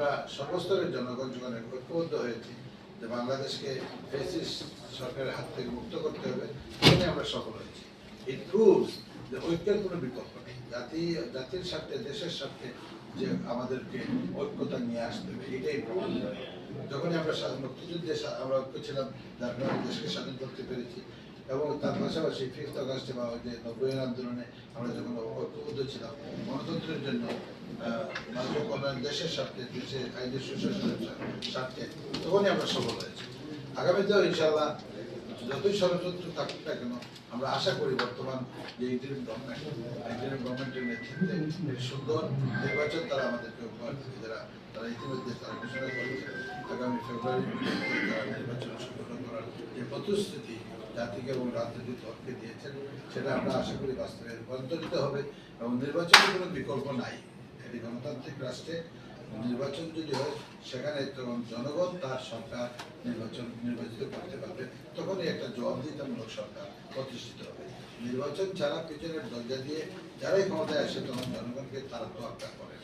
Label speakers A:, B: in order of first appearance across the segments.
A: আমরা সর্বস্তরের জনগণ যখন ঐক্যবদ্ধ হয়েছি যে বাংলাদেশকে ফ্যাসিস্ট সরকারের হাত থেকে মুক্ত করতে হবে, সেখানে আমরা সফল হয়েছি। ইট প্রুভস যে ঐক্যের কোনো বিকল্প নেই। জাতির স্বার্থে, দেশের স্বার্থে যে আমাদেরকে ঐক্যতা নিয়ে আসতে হবে, এটাই প্রমাণ করে। যখনই আমরা মুক্তিযুদ্ধে আমরা ঐক্য ছিলাম, যার কারণে দেশকে স্বাধীন করতে পেরেছি, এবং তার পাশাপাশি 5th আগস্টে বা ওই যে 90 আন্দোলনে আমরা যখন ঐক্যবদ্ধ ছিলাম গণতন্ত্রের জন্য, মানবিক কল্যাণ, দেশের স্বার্থে, দেশের আইনের সুশাসনের স্বার্থে, তখনই আমরা সফল হয়েছি। আগামীতেও ইনশাআল্লাহ যতই ষড়যন্ত্র থাকুক না কেন, আমরা আশা করি বর্তমান যে ইন্টারিম গভর্নমেন্টের নেতৃত্বে সুন্দর নির্বাচন তারা আমাদেরকে উপহার দেবে। তারা ইতিমধ্যে তারা ঘোষণা করেছে আগামী ফেব্রুয়ারি তারা নির্বাচন সম্পন্ন করার যে প্রতিশ্রুতি জাতিকে এবং রাজনৈতিক দলকে দিয়েছেন, সেটা আমরা আশা করি বাস্তবে রূপান্তরিত হবে। এবং নির্বাচনের কোনো বিকল্প নাই। এটি গণতান্ত্রিক রাষ্ট্রে নির্বাচন যদি হয়, সেখানে তখন জনগণ তার সরকার নির্বাচিত করতে পারবে, তখনই একটা জবাবদিহিতামূলক সরকার প্রতিষ্ঠিত হবে। নির্বাচন ছাড়া পিছনের দরজা দিয়ে যারাই ক্ষমতায় আসে, তখন জনগণকে তারা তোয়াক্কা করে,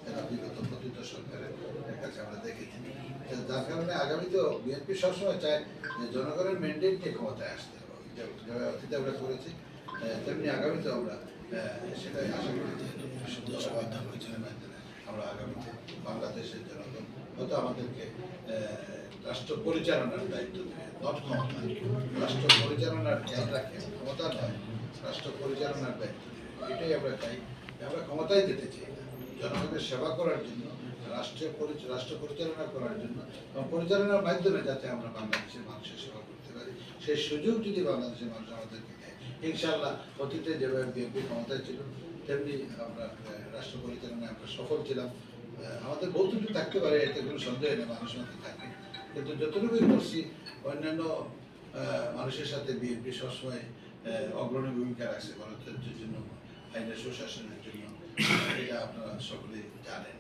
A: এরা বিগত পতিত সরকারের কাছে আমরা দেখেছি। যার কারণে আগামীতেও বিএনপি সবসময় চায় যে জনগণের ম্যান্ডেট নিয়ে ক্ষমতায় আসতে হবে। যেভাবে অতীতে আমরা করেছি, তেমনি আগামীতেও আমরা সেটাই আশা করি যে আমরা আগামীতে বাংলাদেশের জনগণ হয়তো আমাদেরকে রাষ্ট্র পরিচালনার দায়িত্ব দেবে, নট ক্ষমতা। রাষ্ট্র পরিচালনার ক্ষমতা নয়, রাষ্ট্র পরিচালনার দায়িত্ব দেবে। এটাই আমরা চাই। আমরা ক্ষমতায় যেতে চাই না, জনগণের সেবা করার জন্য, রাষ্ট্র পরিচালনা করার জন্য, এবং পরিচালনার মাধ্যমে যাতে আমরা বাংলাদেশের মানুষের সেবা করতে পারি, সেই সুযোগ যদি বাংলাদেশের মানুষ আমাদেরকে দেয়, ইনশাআল্লাহ অতীতে যেভাবে বিএনপি ক্ষমতায় ছিল, তেমনি আমরা রাষ্ট্র পরিচালনায় আমরা সফল ছিলাম। আমাদের বহু ত্রুটি থাকতে পারে, এতে কোনো সন্দেহ নেই, মানুষের মধ্যে থাকে, কিন্তু যতটুকুই করছি অন্যান্য মানুষের সাথে বিএনপি সবসময় অগ্রণী ভূমিকা রাখছে গণতন্ত্রের জন্য, আইনের সুশাসনের জন্য। এটা আপনারা সকলেই জানেন।